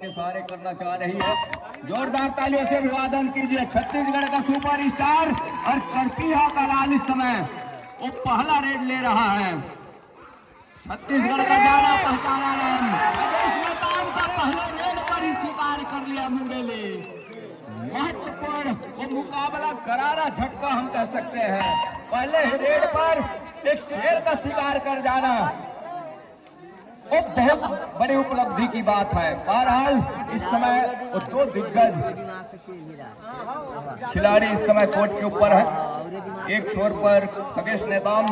सारे करना चाह रही है। जोरदार तालियों से अभिवादन कीजिए छत्तीसगढ़ का सुपर स्टार और करतिहा का लाल इस समय वो पहला रेड ले रहा है। छत्तीसगढ़ का जाना पहचाना रन का पहले रेड पर ही स्वीकार कर लिया मुंगेली। महत्वपूर्ण वो मुकाबला करारा झटका हम कह सकते हैं। पहले ही रेड पर एक शेर का शिकार कर जाना वो बहुत बड़ी उपलब्धि की बात है। बहरहाल इस समय वो दो दिग्गज खिलाड़ी इस समय कोर्ट के ऊपर है। एक छोर पर खगेश नेताम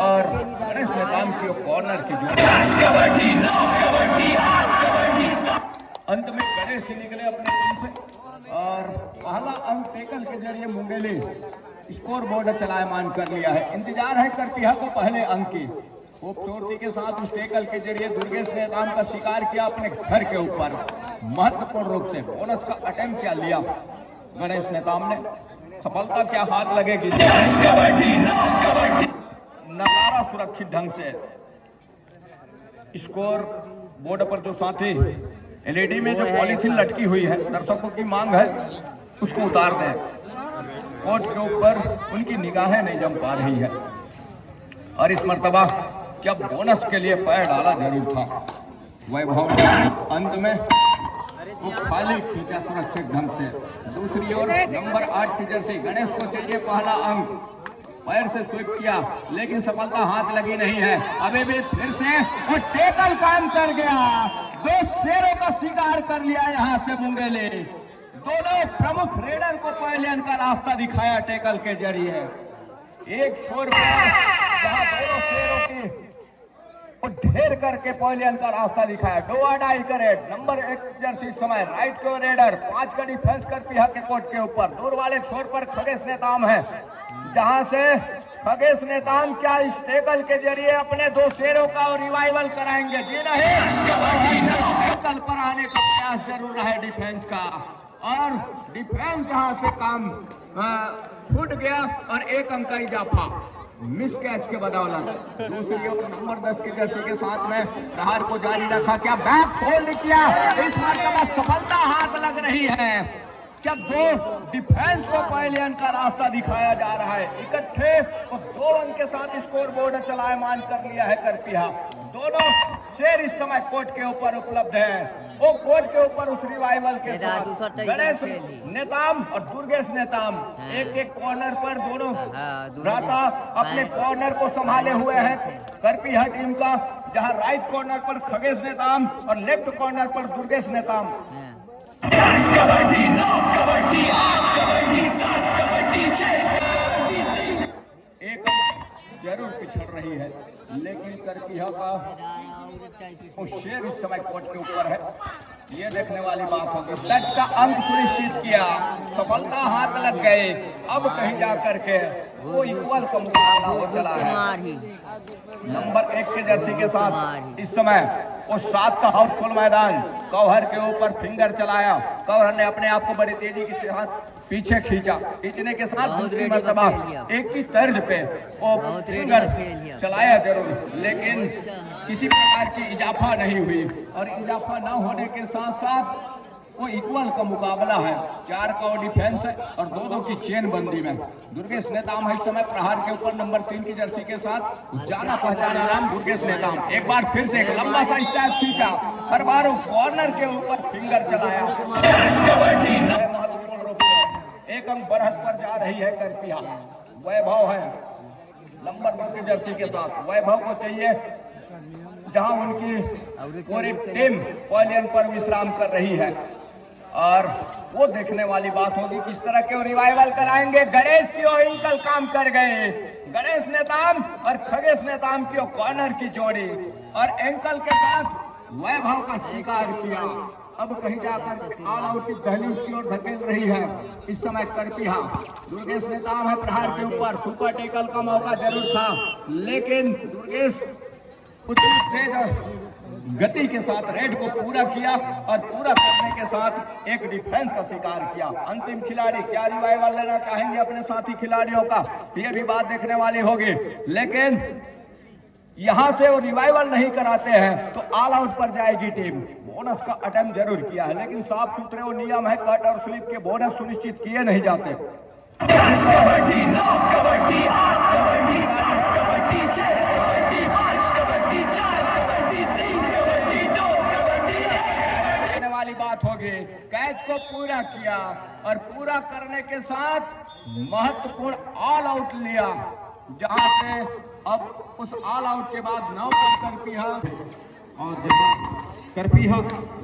और गणेश नेताम की कॉर्नर की जोड़ी। अंत में गणेश ही निकले अपने टीम से और पहला अंक टेकल के जरिए मुंगेली स्कोर बोर्ड चलायमान कर लिया है। इंतजार है करतिहा को पहले अंक की। खूबसूरती के साथ उस टेकल के जरिए दुर्गेश नेताम का शिकार किया अपने घर के ऊपर। महत्वपूर्ण रूप से बोनस का अटेम्प्ट क्या लिया गणेश नेताम ने। सफलता क्या हाथ लगेगी। नजारा सुरक्षित ढंग से स्कोर बोर्ड पर जो साथी एलईडी में जो पॉलीथीन लटकी हुई है दर्शकों की मांग है उसको उतार दें। कोर्ट के ऊपर उनकी निगाहें नहीं जम पा रही है और इस मर्तबा जब बोनस के लिए पैर डाला जरूर था। वैभव अंत में वो खाली खींचा सुरक्षित ढंग से। दूसरी ओर नंबर 8 की जर्सी गणेश को चाहिए पहला अंक। पैर से स्विप किया लेकिन सफलता हाथ लगी नहीं है। अभी भी फिर से वो टेकल काम कर गया। दो शेरों का शिकार कर लिया यहाँ से मुंगेली। दोनों प्रमुख रेडर को पहले का रास्ता दिखाया टेकल के जरिए। एक छोर पर जहां दोनों शेरों की ढेर करके पहले का रास्ता दिखाया। डो और डाई करे नंबर 1 जर्सी समय राइट को रेडर 5 का डिफेंस करती है के कोर्ट के ऊपर। दूर वाले छोर पर खगेश नेताम है जहां से खगेश नेताम क्या इस टेकल के जरिए अपने दो शेरों का रिवाइवल कराएंगे। जी नहीं टेकल पर आने का प्रयास जरूर है डिफेंस का और डिफेंस जहां से काम छूट गया और एक अंक का इजाफा मिस कैच के बदौलत। दूसरी ओर नंबर 10 की जर्सी के साथ में प्रहार को जारी रखा। क्या बैक होल्ड किया। इस मरतबा सफलता हाथ लग रही है। क्या दो डिफेंस को पहले का रास्ता दिखाया जा रहा है। इकट्ठे और 2 अंक के साथ स्कोर बोर्ड चलायमान कर लिया है करतिहा। दोनों शेर इस समय कोर्ट के ऊपर उपलब्ध है। वो कोर्ट के ऊपर उस रिवाइवल के साथ गणेश नेताम और दुर्गेश नेताम एक एक कॉर्नर पर दोनों भ्राता अपने कॉर्नर को संभाले हुए हैं। करतिहा टीम का जहां राइट कॉर्नर पर खगेश नेताम और लेफ्ट कॉर्नर पर दुर्गेश नेताम। एक जरूर पिछड़ रही है लेकिन करतिहा का वो शेर इस समय कोर्ट के ऊपर है। ये देखने वाली बात होगी। टच का अंक सुनिश्चित किया। सफलता हाथ लग गए। अब कहीं जा करके वो इक्वल का मुकाबला हो चला है। नंबर 1 के जर्सी के साथ इस समय वो 7 का हाउसफुल मैदान कौहर के ऊपर फिंगर चलाया। कौहर ने अपने आप को बड़ी तेजी के साथ पीछे खींचा। खींचने के साथ दूसरी मर्तबा एक की तर्ज पे वो फिंगर चलाया जरूर लेकिन किसी प्रकार की इजाफा नहीं हुई और इजाफा न होने के साथ साथ वो इक्वल का मुकाबला है। 4 का वो डिफेंस है और 2-2 की चेन बंदी में दुर्गेश नेताम है इस समय प्रहार के ऊपर नंबर 3 की जर्सी के साथ जाना पहचाना नाम दुर्गेश नेताम। एक बार फिर से एक लंबा सा स्टैप खींचा। हर बार कॉर्नर के ऊपर फिंगर चलाया। एक अंक बढ़त पर जा रही है करतिहा। वैभव है नंबर 2 की जर्सी के साथ। वैभव को चाहिए जहां उनकी पूरी टीम पॉलियन पर विश्राम कर रही है और वो देखने वाली बात होगी किस तरह के रिवाइवल कराएंगे। गणेश की और इंकल काम कर गए। गणेश नेताम और खगेश नेताम की कॉर्नर की जोड़ी और एंकल के साथ वैभव का शिकार किया। अब कहीं जाकर ऑल आउट की दहलीज की ओर धकेल रही है इस समय करतिहा। दुर्गेश नेताम है प्रहार के ऊपर। सुपर टेकल का मौका जरूर था लेकिन दुर्गेश उतनी तेज गति के साथ रेड को पूरा किया और पूरा करने के साथ एक डिफेंस का शिकार किया। अंतिम खिलाड़ी क्या रिवाइवल लेना चाहेंगे अपने साथी खिलाड़ियों का, ये भी बात देखने वाली होगी। लेकिन यहां से वो रिवाइवल नहीं कराते हैं तो ऑल आउट पर जाएगी टीम। बोनस का अटेम्प्ट जरूर किया है, लेकिन साफ सुथरे वो नियम है, कट और स्लिप के बोनस सुनिश्चित किए नहीं जाते। वाली बात होगी, कैच को पूरा किया और पूरा करने के साथ महत्वपूर्ण ऑल आउट लिया, जहां से अब उस ऑल आउट के बाद 9 पर करपीहा और करपीहा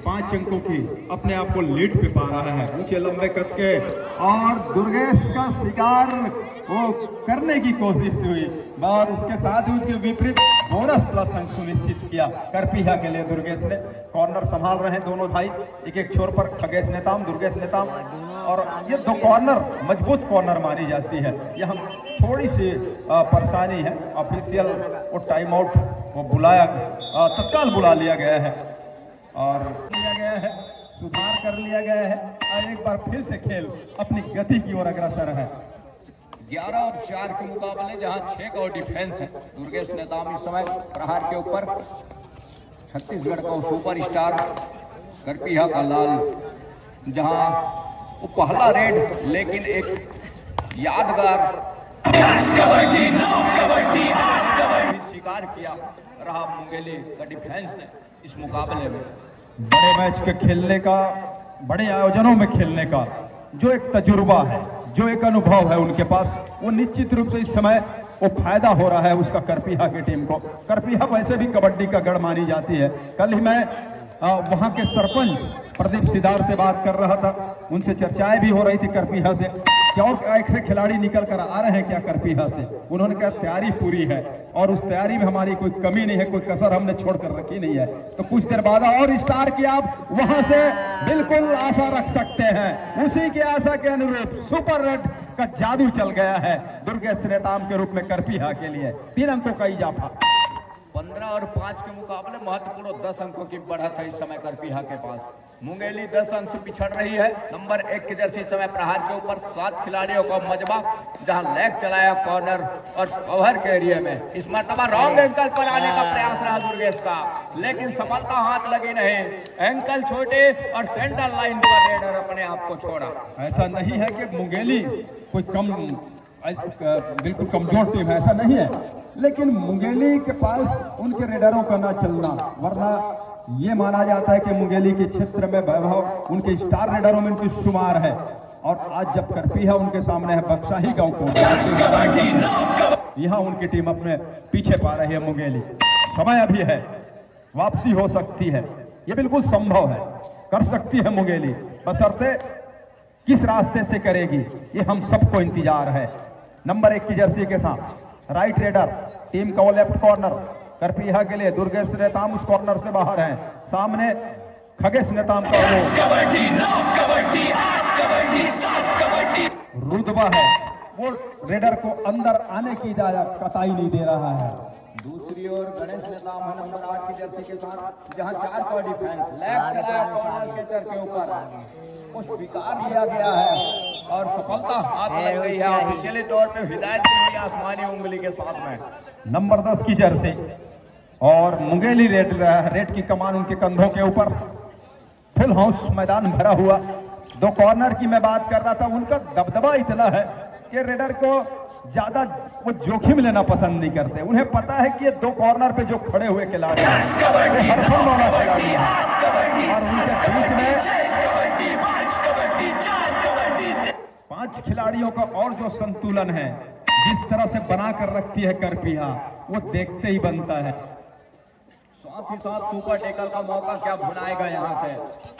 5 अंकों की अपने आप को लीड पे पा रहा है। ऊंचे लंबे कद के और दुर्गेश का शिकार वो करने की कोशिश हुई और उसके साथ ही उसके विपरीत बोनस प्लस अंक सुनिश्चित किया करपीहा के लिए। दुर्गेश ने कॉर्नर संभाल रहे हैं दोनों भाई, एक एक छोर पर खगेश नेताम, दुर्गेश नेताम, और ये 2 कॉर्नर मजबूत कॉर्नर मानी जाती है। यहाँ थोड़ी सी परेशानी है, ऑफिशियल वो टाइम आउट वो बुलाया, तत्काल बुला लिया गया है और लिया गया है, सुधार कर लिया गया है और एक बार फिर से खेल अपनी गति की ओर अग्रसर है। 11 और 4 के मुकाबले जहां 6 का डिफेंस है। दुर्गेश नेताम इस समय प्रहार के ऊपर, छत्तीसगढ़ का सुपर स्टार करपीहा का लाल, जहां वो पहला रेड लेकिन एक यादगार शिकार किया रहा मुंगेली का डिफेंस ने इस मुकाबले में। बड़े मैच के खेलने का, बड़े आयोजनों में खेलने का जो एक तजुर्बा है, जो एक अनुभव है उनके पास, वो निश्चित रूप से इस समय वो फायदा हो रहा है उसका करपीहा की टीम को। करपीहा वैसे भी कबड्डी का गढ़ मानी जाती है। कल ही मैं वहां के सरपंच प्रदीप सिदार से बात कर रहा था, उनसे चर्चाएं भी हो रही थी करपीहा से, क्या एक से खिलाड़ी निकल कर आ रहे हैं क्या करपीहा से। उन्होंने कहा तैयारी पूरी है और उस तैयारी में हमारी कोई कमी नहीं है, कोई कसर हमने छोड़कर रखी नहीं है। तो कुछ देर बाद और स्टार की आप वहां से बिल्कुल आशा रख सकते हैं। उसी की आशा के अनुरूप सुपर रेड का जादू चल गया है दुर्गेश नेताम के रूप में करपीहा के लिए। 3 अंकों का इजाफा। 15 और 5 के मुकाबले महत्वपूर्ण 10 अंकों की बढ़त है इस समय करपीहा के पास। मुंगेली 10 अंक से पिछड़ रही है। नंबर 1 की जर्सी समय प्रहार के ऊपर 7 खिलाड़ियों का मजबा, जहां लेग चलाया कॉर्नर और कवर के एरिया में। इस मरतबा रॉन्ग एंकल पर आने का प्रयास रहा दुर्गेश का, लेकिन सफलता हाथ लगी नहीं। एंकल छोटे और सेंटर लाइन पर रेडर अपने आप को छोड़ा। ऐसा नहीं है कि मुंगेली कोई कम बिल्कुल कमजोर टीम है, ऐसा नहीं है, लेकिन मुंगेली के पास उनके रेडरों का ना चलना, वरना ये माना जाता है कि मुंगेली के क्षेत्र में वैभव उनके स्टार रेडरों में उनकी शुमार है। और आज जब करपीहा उनके सामने है बक्साही गांव को, यहाँ उनकी टीम अपने पीछे पा रही है मुंगेली। समय अभी है, वापसी हो सकती है, ये बिल्कुल संभव है, कर सकती है मुंगेली, बशर्ते किस रास्ते से करेगी ये हम सबको इंतजार है। नंबर 1 की जर्सी के साथ राइट रेडर टीम का वो लेफ्ट कॉर्नर करपीहा के लिए दुर्गेश नेताम उस कॉर्नर से बाहर हैं। सामने खगेश नेताम का रुतबा है, वो रेडर को अंदर आने की इजाजत कतई नहीं दे रहा है। दूसरी ओर गणेश नेताम है नंबर 8 की जर्सी के साथ, जहां 4 का डिफेंस लेफ्ट चलाया कॉर्नर के चर के ऊपर, वो स्वीकार किया गया है और सफलता हाथ लग गई है। ऑफिशियली तौर पे हिदायत दी हुई आसमानी उंगली के साथ में। नंबर 10 की जर्सी और मुंगेली रेड की कमान उनके कंधों के ऊपर, फुल हाउस मैदान भरा हुआ। 2 कॉर्नर की मैं बात कर रहा था, उनका दबदबा इतना है कि रेडर को ज्यादा वो जोखिम लेना पसंद नहीं करते। उन्हें पता है कि ये 2 कॉर्नर पे जो खड़े हुए खिलाड़ी हैं वो हरफन वाला खिलाड़ी है और उनके बीच में 5 खिलाड़ियों का और जो संतुलन है, जिस तरह से बनाकर रखती है करपीहा, वो देखते ही बनता है। साथ ही साथ सुपर टेकल का मौका क्या भुनाएगा यहाँ से।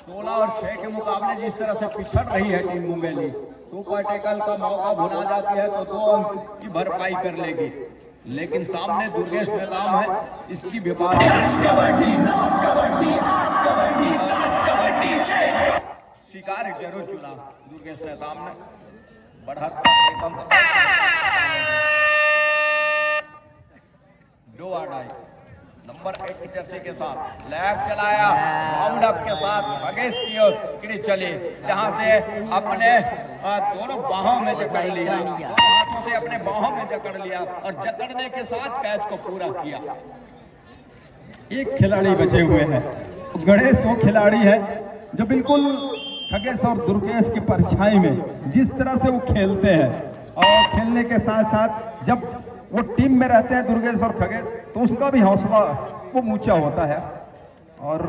16 और 6 के मुकाबले जिस तरह से पिछड़ रही है टीम मुंगेली, सुपर टेकल का मौका भुना जाती है तो 2 अंक की भरपाई कर लेगी, लेकिन सामने दुर्गेश नेताम है, इसकी विवाद शिकार जरूर चुना दुर्गेश नेताम ने। बढ़त 1 अंक 2 आड़ाई। नंबर 1 की जर्सी के साथ लैग चलाया, राउंड अप के साथ खगेश की ओर क्रीज चली, जहां से अपने दोनों बाहों में जकड़ लिया, उसे अपने बाहों में जकड़ लिया और जकड़ने के साथ कैच को पूरा किया। एक खिलाड़ी बचे हुए हैं। गणेश वो खिलाड़ी है जो बिल्कुल खगेश और दुर्गेश की परछाई में जिस तरह से वो खेलते हैं, और खेलने के साथ साथ जब वो टीम में रहते हैं दुर्गेश और खगेश, तो उसका भी हौसला वो ऊंचा होता है। और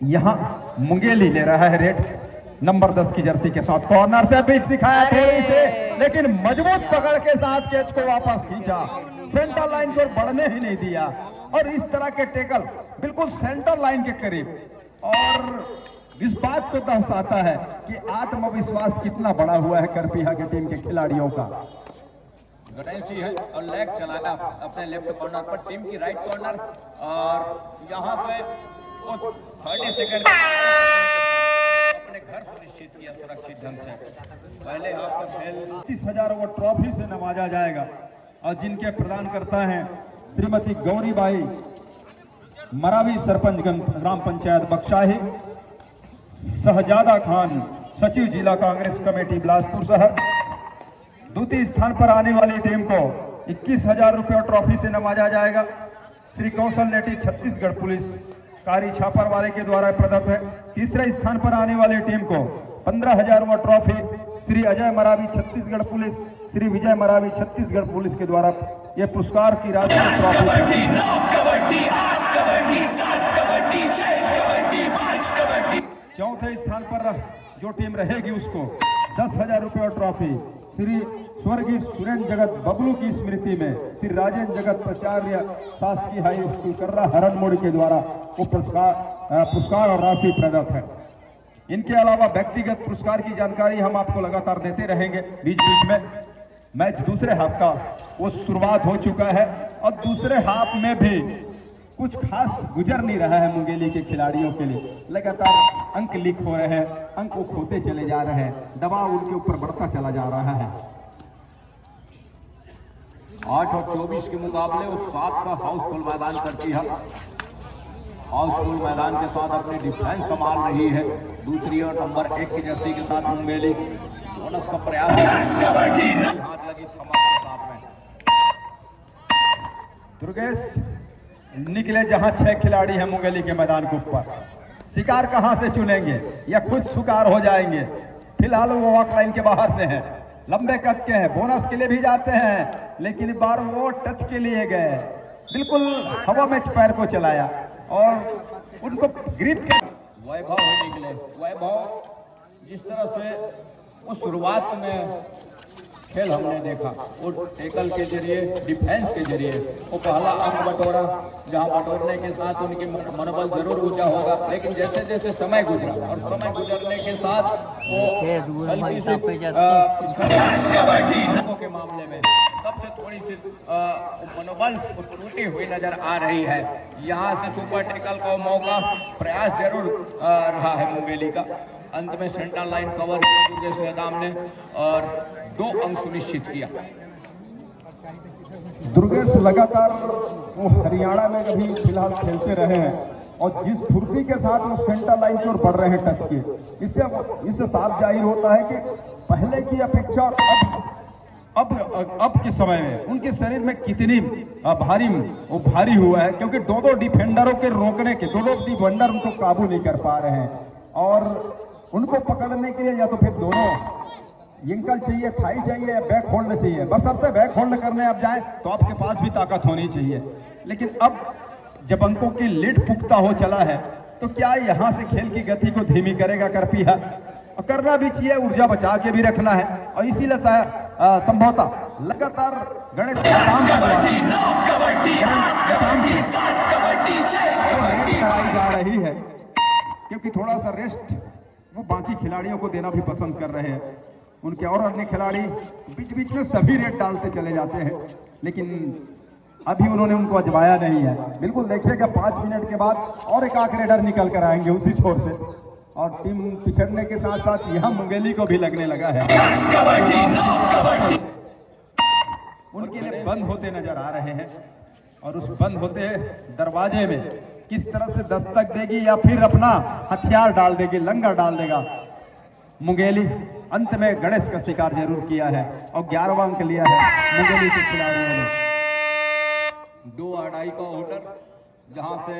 यहाँ मुंगेली ले रहा है रेड नंबर 10 की जर्सी के साथ। कॉर्नर से बीच दिखाया थोड़ी से, लेकिन मजबूत पकड़ के साथ कैच को वापस खींचा, सेंटर लाइन को बढ़ने ही नहीं दिया। और इस तरह के टैकल बिल्कुल सेंटर लाइन के करीब, और इस बात को दर्शाता है कि आत्मविश्वास कितना बड़ा हुआ है करपीहा की टीम के खिलाड़ियों का। गणेश जी है और लेग चलाया अपने लेफ्ट कॉर्नर पर, टीम की राइट कॉर्नर, और यहाँ पे 30 सेकंड अपने घर सुनिश्चित किया सुरक्षित ढंग से। पहले हाफ का खेल 30,000 वो ट्रॉफी से नवाजा जाएगा, और जिनके प्रदान करता है श्रीमती गौरीबाई मरावी, सरपंचगंज ग्राम पंचायत बख्शाही, शहजादा खान सचिव जिला कांग्रेस कमेटी बिलासपुर शहर। द्वितीय स्थान पर आने वाली टीम को 21,000 रुपये ट्रॉफी से नवाजा जाएगा। श्री कौशल नेटी छत्तीसगढ़ पुलिस कारी छापरवाले के द्वारा प्रदत्त है। तीसरे स्थान पर आने वाली टीम को 15,000 रुपये trophy Shri Ajay Maravi Chhattisgarh police, Shri Vijay Maravi Chhattisgarh police के द्वारा ये पुरस्कार की राशि चौथे स्थान पर जो टीम रहेगी उसको 10,000 रुपये ट्रॉफी श्री स्वर्गीय सुरेंद्र जगत बबलू की स्मृति में श्री राजेंद्र जगत प्राचार्य शासकीय हाई स्कूल कर्रा हरनमोड़ी के द्वारा वो पुरस्कार और राशि प्रदत्त है। इनके अलावा व्यक्तिगत पुरस्कार की जानकारी हम आपको लगातार देते रहेंगे बीच बीच में। मैच दूसरे हाफ का वो शुरुआत हो चुका है, और दूसरे हाफ में भी कुछ खास गुजर नहीं रहा है मुंगेली के खिलाड़ियों के लिए। लगातार अंक लीक हो रहे हैं, अंक को खोते चले जा रहे हैं, दबाव उनके ऊपर बढ़ता चला जा रहा है। 8 और 24 के मुकाबले उस 7 का हाउसफुल मैदान करती है। हाउसफुल मैदान के साथ अपनी डिफेंस संभाल रही है। दूसरी और नंबर 1 की जर्सी के साथ मुंगेली बोनस का प्रयास हाथ लगी साथ में। दुर्गेश निकले जहां 6 खिलाड़ी हैं मुंगेली के मैदान के ऊपर, शिकार कहां से चुनेंगे या खुद शिकार हो जाएंगे। फिलहाल वो वॉक लाइन के बाहर से हैं, लंबे कद के हैं, बोनस के लिए भी जाते हैं, लेकिन इस बार वो टच के लिए गए, बिल्कुल हवा में पैर को चलाया और उनको ग्रिप के वैभव ही निकले। वैभव जिस तरह से वो शुरुआत में खेल हमने देखा, वो टैकल के जरिए, डिफेंस के जरिए वो पहला अंक बटोरा, जहां बटोरने के साथ उनकी मनोबल जरूर ऊंचा होगा। लेकिन जैसे जैसे समय गुजरा और समय गुजरने के साथ वो के मामले में सबसे थोड़ी सी मनोबल टूटी हुई नजर आ रही है। यहाँ से सुपर टैकल का मौका प्रयास जरूर रहा है मुंगेली का। अंत में सेंटर लाइन कवर दुर्गेश मैदान ने और 2 अंक सुनिश्चित किया। दुर्गेश लगातार वो हरियाणा में कभी फिलहाल खेलते रहे हैं, और जिस फुर्ती के साथ वो सेंटर लाइन की ओर बढ़ रहे हैं टच के, इससे साफ जाहिर होता है कि पहले की अपेक्षा अब के समय में उनके शरीर में कितनी भारी हुआ है, क्योंकि 2 डिफेंडरों के रोकने के 2 डिफेंडर उनको काबू नहीं कर पा रहे हैं, और उनको पकड़ने के लिए या तो फिर दोनों एंकल चाहिए, थाई चाहिए, या बैक होल्ड चाहिए। बस अब से बैक होल्ड करने आप जाए तो आपके पास भी ताकत होनी चाहिए। लेकिन अब जब अंकों की लीड पुख्ता हो चला है, तो क्या यहां से खेल की गति को धीमी करेगा करपीहा? और करना भी चाहिए, ऊर्जा बचा के भी रखना है, और इसीलिए संभवतः लगातार गणेश जा रही है, क्योंकि थोड़ा सा रेस्ट वो बाकी खिलाड़ियों को देना भी पसंद कर रहे हैं। उनके और अन्य खिलाड़ी बीच बीच में सभी रेड डालते चले जाते हैं, लेकिन अभी उन्होंने उनको आजमाया नहीं है। बिल्कुल देखिएगा 5 मिनट के बाद और एक आख रेडर निकल कर आएंगे उसी छोर से, और टीम पिछड़ने के साथ साथ यहाँ मुंगेली को भी लगने लगा है। उनके लिए बंद होते नजर आ रहे हैं, और उस बंद होते दरवाजे में किस तरह से दस्तक देगी या फिर अपना हथियार डाल देगी, लंगर डाल देगा मुंगेली। अंत में गणेश का शिकार जरूर किया है और 11वां अंक लिया है मुंगेली के खिलाड़ियों ने। 2 अढ़ाई का ऑर्डर, जहां से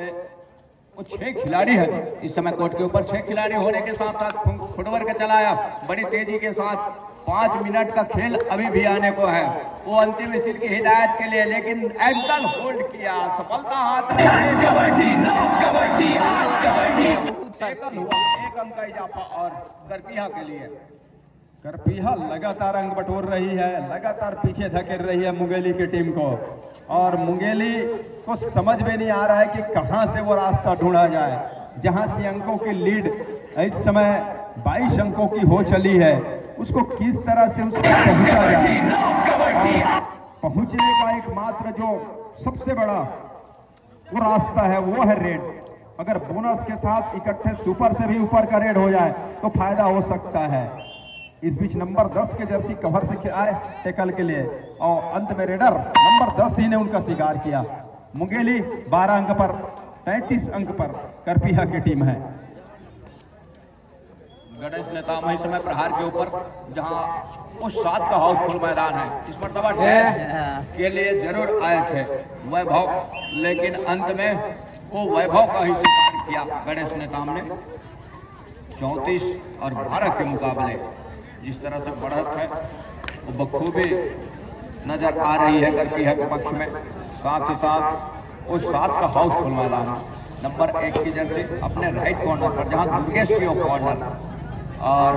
वो 6 खिलाड़ी है इस समय कोर्ट के ऊपर। 6 खिलाड़ी होने के साथ साथ फुटवर्क चलाया बड़ी तेजी के साथ। 5 मिनट का खेल अभी भी आने को है। वो अंतिम विसिल की हिदायत के लिए, लेकिन एंकल होल्ड किया, सफलता हाथ में। एक अंक का इजाफा और करपीहा के लिए। करपीहा लगातार अंक बटोर रही है, लगातार पीछे धकेल रही है मुंगेली की टीम को, और मुंगेली को समझ में नहीं आ रहा है कि कहां से वो रास्ता ढूंढा जाए। जहां से अंकों की लीड इस समय 22 अंकों की हो चली है, उसको किस तरह से उसको पहुंचा जाए। पहुंचने का एकमात्र जो सबसे बड़ा वो रास्ता है वो है रेड। अगर बोनस के साथ इकट्ठे सुपर से भी ऊपर का रेड हो जाए तो फायदा हो सकता है। इस बीच नंबर 10 के जर्सी कवर से आए टेकल के लिए, और अंत में रेडर नंबर 10 ही ने उनका शिकार किया। मुंगेली 12 अंक पर, 33 अंक पर करपीहा की टीम है। गणेश नेता इस समय प्रहार के ऊपर, जहां वो 7 का हाउसफुल मैदान है, इस मरतबा के लिए जरूर आए थे वैभव, लेकिन अंत में वो वैभव का ही शिकार किया गणेश नेता ने। 34 और 12 के मुकाबले जिस तरह से बढ़त है वो बखूबी नजर आ रही है करपीहा के पक्ष में। साथ ही साथ वो 7 का हाउसफुल मैदान, नंबर 1 की जर्सी अपने राइट कॉर्नर पर, जहां दुर्गेश की कॉर्नर और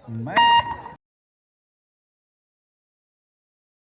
मैं